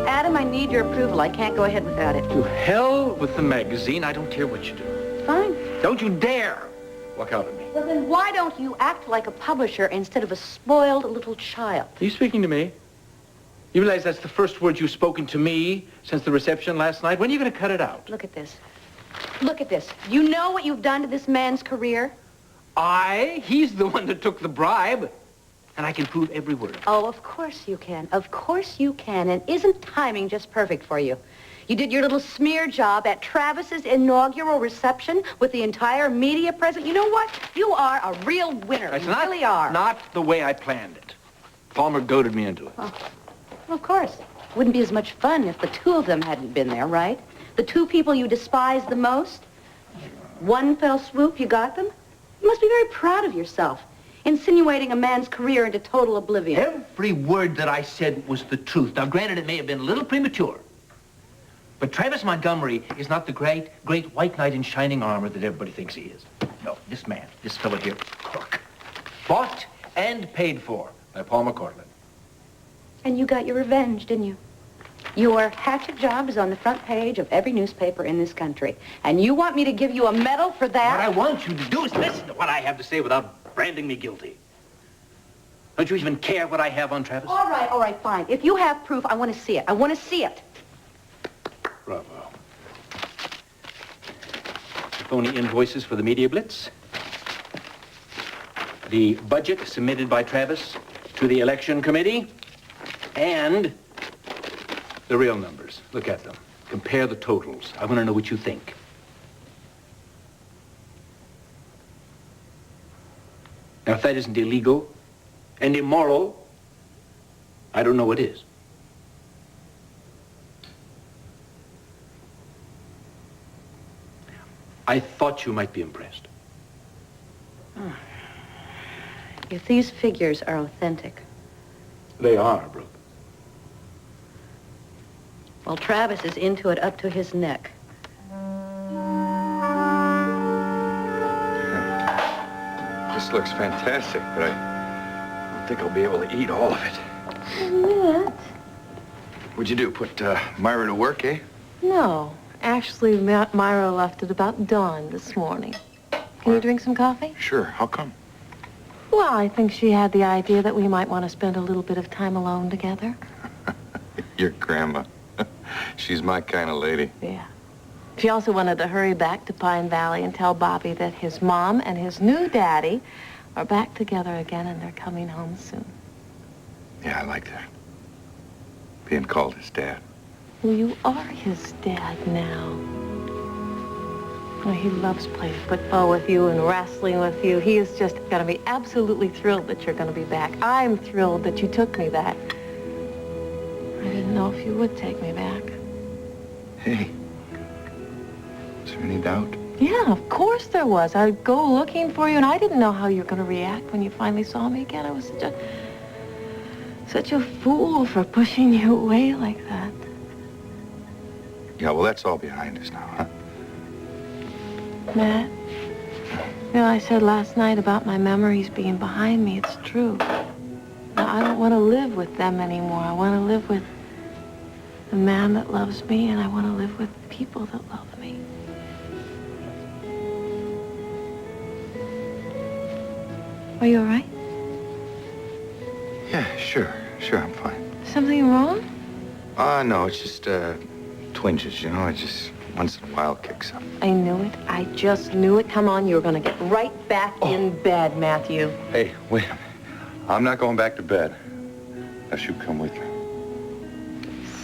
Adam, I need your approval. I can't go ahead without it. To hell with the magazine. I don't care what you do. Fine. Don't you dare walk out on me. Well, then why don't you act like a publisher instead of a spoiled little child? Are you speaking to me? You realize that's the first word you've spoken to me since the reception last night? When are you going to cut it out? Look at this. Look at this. You know what you've done to this man's career? He's the one that took the bribe. And I can prove every word. Oh, of course you can. Of course you can. And isn't timing just perfect for you? You did your little smear job at Travis's inaugural reception with the entire media present. You know what? You are a real winner. You really are. Not the way I planned it. Palmer goaded me into it. Oh, well, of course. Wouldn't be as much fun if the two of them hadn't been there, right? The two people you despise the most. One fell swoop, you got them. You must be very proud of yourself, insinuating a man's career into total oblivion. Every word that I said was the truth. Now, granted, it may have been a little premature. But Travis Montgomery is not the great white knight in shining armor that everybody thinks he is. No, this man, this fellow here, crook. Bought and paid for by Palmer Cortland. And you got your revenge, didn't you? Your hatchet job is on the front page of every newspaper in this country. And you want me to give you a medal for that? What I want you to do is listen to what I have to say without branding me guilty. Don't you even care what I have on Travis? All right, fine. If you have proof, I want to see it. I want to see it. Bravo. Phony invoices for the media blitz. The budget submitted by Travis to the election committee. And the real numbers. Look at them. Compare the totals. I want to know what you think. Now, if that isn't illegal and immoral, I don't know what is. I thought you might be impressed. If these figures are authentic. They are, Brooke. Well, Travis is into it up to his neck. This looks fantastic, but I don't think I'll be able to eat all of it. Matt? What'd you do, put Myra to work, eh? No. Actually, Myra left at about dawn this morning. Can you drink some coffee? Sure. How come? Well, I think she had the idea that we might want to spend a little bit of time alone together. Your grandma. She's my kind of lady. Yeah. She also wanted to hurry back to Pine Valley and tell Bobby that his mom and his new daddy are back together again and they're coming home soon. Yeah, I like that. Being called his dad. Well, you are his dad now. Well, he loves playing football with you and wrestling with you. He is just going to be absolutely thrilled that you're going to be back. I'm thrilled that you took me back. I didn't know if you would take me back. Hey, is there any doubt? Yeah, of course there was. I'd go looking for you, and I didn't know how you were going to react when you finally saw me again. I was such a fool for pushing you away like that. Yeah, well, that's all behind us now, huh? Matt, you know, I said last night about my memories being behind me. It's true. Now, I don't want to live with them anymore. I want to live with the man that loves me, and I want to live with people that love me. Are you all right? Yeah, sure, I'm fine. Something wrong? No, it's just, twinges, you know, it just once in a while kicks up. I knew it. I just knew it. Come on, you were going to get right back in bed, Matthew. Hey, wait a minute. I'm not going back to bed unless you come with me.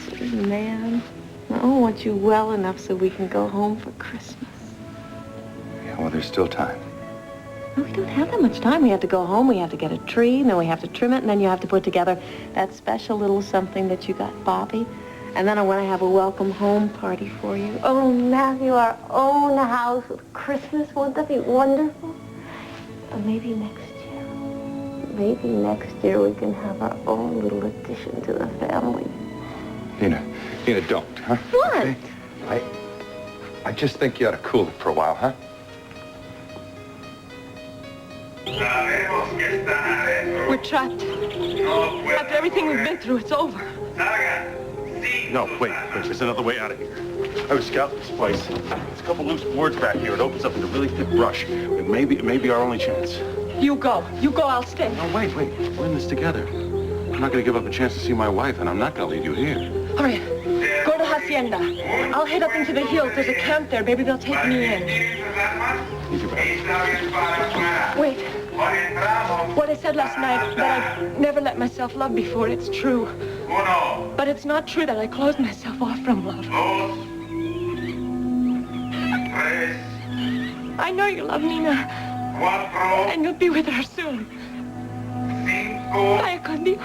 Sweet man. I want you well enough so we can go home for Christmas. Yeah, well, there's still time. No, we don't have that much time. We have to go home, we have to get a tree, and then we have to trim it, and then you have to put together that special little something that you got Bobby. And then I want to have a welcome home party for you. Oh, Matthew, our own house with Christmas. Wouldn't that be wonderful? Or maybe next year. Maybe next year we can have our own little addition to the family. Nina, don't, huh? What? Hey, I just think you ought to cool it for a while, huh? We're trapped. After everything we've been through, it's over. No, wait. There's another way out of here. I was scouting this place. There's a couple loose boards back here. It opens up into really thick brush. It may be our only chance. You go. You go, I'll stay. No, wait. We're in this together. I'm not going to give up a chance to see my wife, and I'm not going to leave you here. All right. Go to Hacienda. I'll head up into the hills. There's a camp there. Maybe they'll take me in. Leave your bag. Wait. What I said last night, that I'd never let myself love before, it's true. But it's not true that I closed myself off from love. I know you love Nina. And you'll be with her soon. Vaya con Dios.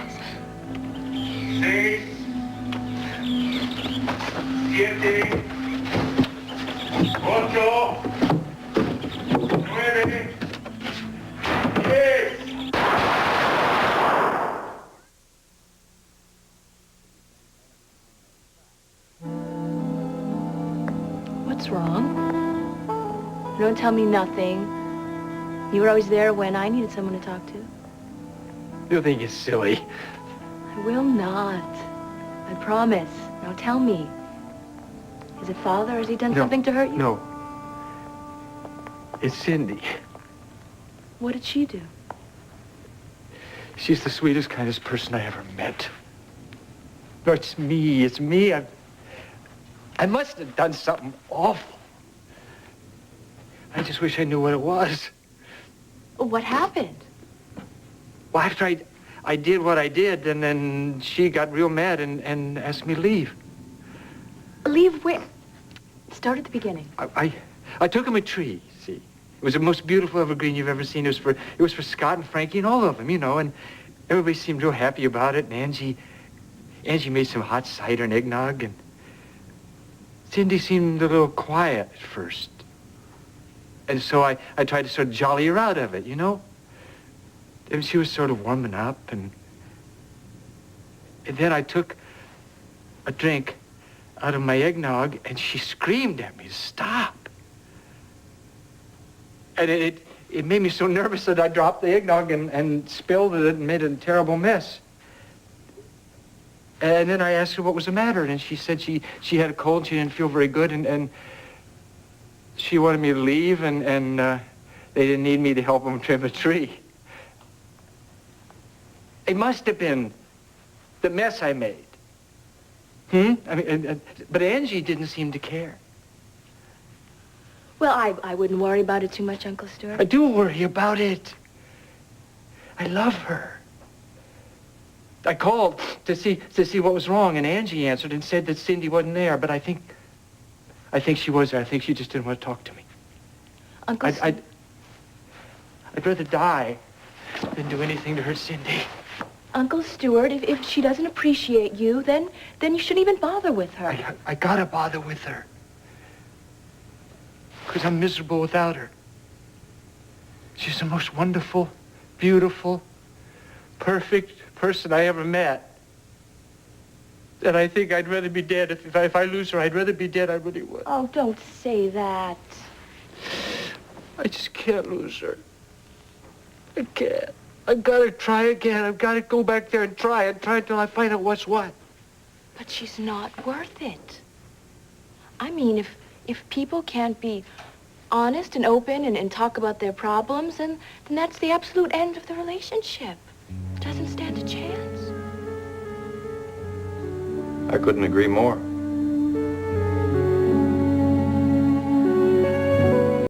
6, 7, 8, 9, 10. What's wrong? You don't tell me nothing. You were always there when I needed someone to talk to. You think it's silly? I will not. I promise. Now tell me. Is it Father? Has he done something to hurt you? No. It's Cindy. What did she do? She's the sweetest, kindest person I ever met. No, it's me. It's me. I must have done something awful. I just wish I knew what it was. What happened? Well, after I did what I did, and then she got real mad and asked me to leave. Leave where? Start at the beginning. I took him a tree, see. It was the most beautiful evergreen you've ever seen. It was for Scott and Frankie and all of them, you know, and everybody seemed real happy about it, and Angie made some hot cider and eggnog, and Cindy seemed a little quiet at first. And so I tried to sort of jolly her out of it, you know? And she was sort of warming up, and then I took a drink out of my eggnog, and she screamed at me to stop. And it made me so nervous that I dropped the eggnog and spilled it and made a terrible mess. And then I asked her what was the matter, and she said she had a cold, she didn't feel very good, and she wanted me to leave, and they didn't need me to help them trim a tree. It must have been the mess I made. I mean, but Angie didn't seem to care. Well, I wouldn't worry about it too much, Uncle Stuart. I do worry about it. I love her. I called to see what was wrong, and Angie answered and said that Cindy wasn't there, but I think she was there. I think she just didn't want to talk to me. Uncle I'd rather die than do anything to hurt Cindy. Uncle Stuart, if she doesn't appreciate you, then you shouldn't even bother with her. I gotta bother with her. Because I'm miserable without her. She's the most wonderful, beautiful, perfect person I ever met. And I think I'd rather be dead. If I lose her, I'd rather be dead. I really would. Oh, don't say that. I just can't lose her. I can't. I've got to try again. I've got to go back there and try until I find out what's what. But she's not worth it. I mean, if people can't be honest and open and talk about their problems, then that's the absolute end of the relationship. It doesn't stand a chance. I couldn't agree more.